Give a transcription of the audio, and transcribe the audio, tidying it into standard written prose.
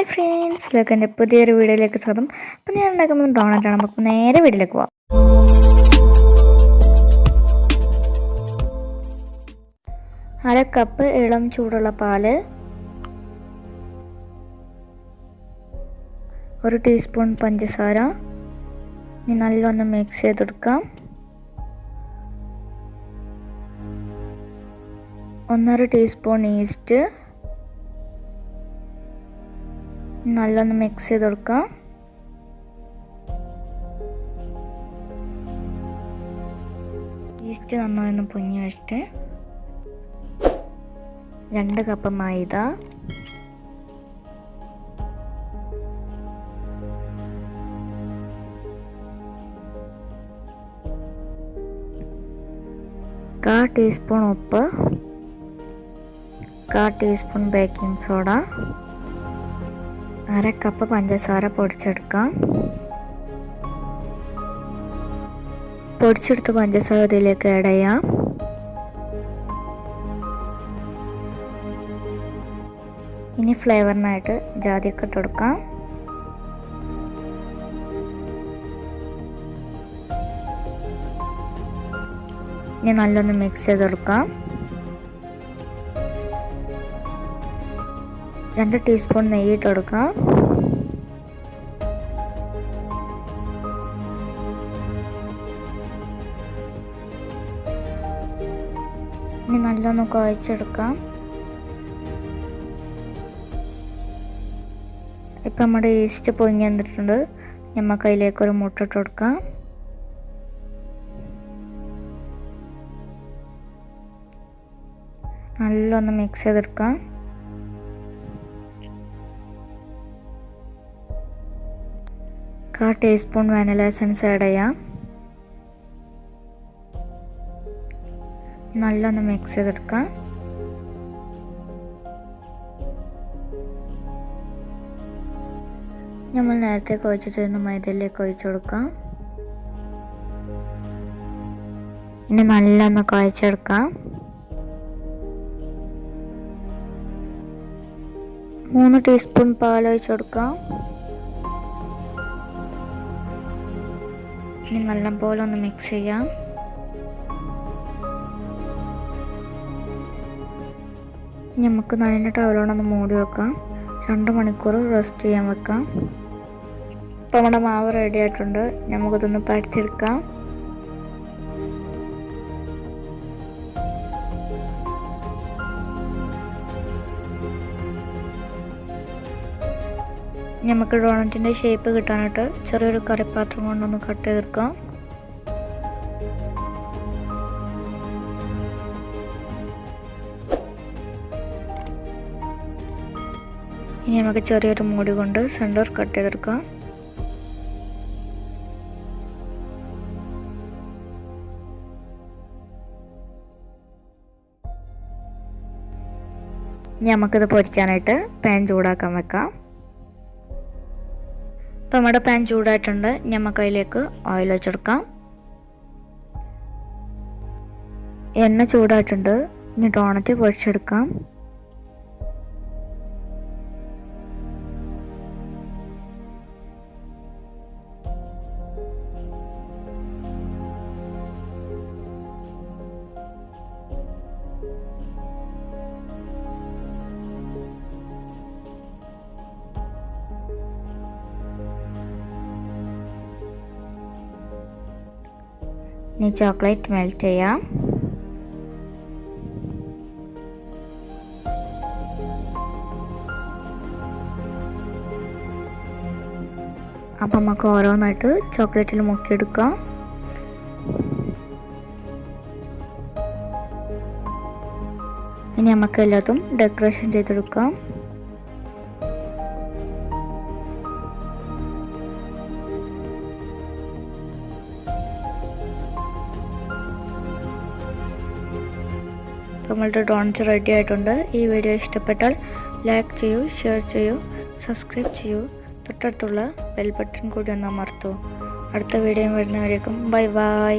Hi friends, എൻ്റെ പുതിയൊരു വീഡിയോയിലേക്ക് സ്വാഗതം. അപ്പം ഞാൻ ഉണ്ടാക്കുമ്പോൾ ഡോണറ്റ് ആണ്. നമുക്ക് നേരെ വീഡിയോയിലേക്ക് പോവാം. അര കപ്പ് ഇളം ചൂടുള്ള പാല്, 1 ടീസ്പൂൺ പഞ്ചസാര, ഇനി നല്ലൊന്ന് മിക്സ് ചെയ്തെടുക്കാം. 1/2 ടീസ്പൂൺ ഈസ്റ്റ്, നല്ലൊന്ന് മിക്സ് ചെയ്ത് കൊടുക്കാം. ഈസ്റ്റ് നന്നായി ഒന്ന് പൊങ്ങി വെച്ചിട്ട് 2 കപ്പ് മൈദ, കാ ടീസ്പൂൺ ഉപ്പ്, കാ ടീസ്പൂൺ ബേക്കിംഗ് സോഡ, 1/2 കപ്പ് പഞ്ചസാര പൊടിച്ചെടുക്കാം. പൊടിച്ചെടുത്ത പഞ്ചസാര ഇതിലേക്ക് ആഡ് ചെയ്യാം. ഇനി ഫ്ലേവറിനായിട്ട് ജാതിക്ക ഇട്ട് കൊടുക്കാം. ഇനി നല്ലൊന്ന് മിക്സ് ചെയ്ത് കൊടുക്കാം. 2 ടീസ്പൂൺ നെയ്യ് ഇട്ട് കൊടുക്കാം. ഇനി നല്ലൊന്ന് കുഴച്ചെടുക്കാം. ഇപ്പം നമ്മുടെ ഈസ്റ്റ് പൊങ്ങി വന്നിട്ടുണ്ട്. നമുക്ക് അതിലേക്കൊരു മുട്ട ഇട്ട് കൊടുക്കാം. നല്ലൊന്ന് മിക്സ് ചെയ്തെടുക്കാം. കാ ടീസ്പൂൺ വാനില എസൻസ് ആഡ് ചെയ്യാം. നല്ലൊന്ന് മിക്സ് ചെയ്തെടുക്കാം. നമ്മൾ നേരത്തെ കുഴച്ചിട്ടിരുന്ന മൈദയിലേക്ക് ഒഴിച്ചു കൊടുക്കാം. ഇനി നല്ലൊന്ന് കുഴച്ചെടുക്കാം. 3 ടീസ്പൂൺ പാൽ ഒഴിച്ചു കൊടുക്കാം. ഇനി നല്ലപോലെ ഒന്ന് മിക്സ് ചെയ്യാം. നമുക്ക് നനഞ്ഞ ടവലോടൊന്ന് മൂടി വെക്കാം. 2 മണിക്കൂർ റെസ്റ്റ് ചെയ്യാൻ വെക്കാം. ഇപ്പോൾ നമ്മുടെ മാവ് റെഡി ആയിട്ടുണ്ട്. നമുക്കിതൊന്ന് പരത്തിയെടുക്കാം. നമുക്ക് ഡോണറ്റിൻ്റെ ഷേപ്പ് കിട്ടാനായിട്ട് ചെറിയൊരു കറിപ്പാത്രം കൊണ്ടൊന്ന് കട്ട് ചെയ്തെടുക്കാം. ഇനി നമുക്ക് ചെറിയൊരു മൂടി കൊണ്ട് സെൻറ്റർ കട്ട് ചെയ്തെടുക്കാം. ഇനി നമുക്കിത് പൊരിക്കാനായിട്ട് പാൻ ചൂടാക്കാൻ വെക്കാം. അപ്പോൾ നമ്മുടെ പാൻ ചൂടായിട്ടുണ്ട്. നമുക്ക് അതിലേക്ക് ഓയിൽ വെച്ചെടുക്കാം. എണ്ണ ചൂടായിട്ടുണ്ട്. ഇനി ഡോണറ്റ് പൊരിച്ചെടുക്കാം. ഇനി ചോക്ലേറ്റ് മെൽറ്റ് ചെയ്യാം. അപ്പം നമുക്ക് ഓരോന്നായിട്ട് ചോക്ലേറ്റിൽ മുക്കിയെടുക്കാം. ഇനി നമുക്ക് എല്ലാതും ഡെക്കറേഷൻ ചെയ്തെടുക്കാം. നമ്മളുടെ ഡോണറ്റ് റെഡി ആയിട്ടുണ്ട്. ഈ വീഡിയോ ഇഷ്ടപ്പെട്ടാൽ ലൈക്ക് ചെയ്യൂ, ഷെയർ ചെയ്യൂ, സബ്സ്ക്രൈബ് ചെയ്യൂ. തൊട്ടടുത്തുള്ള ബെൽ ബട്ടൺ കൂടി ഒന്ന് അമർത്തൂ. അടുത്ത വീഡിയോ വരുന്നവരേക്കും ബൈ ബൈ.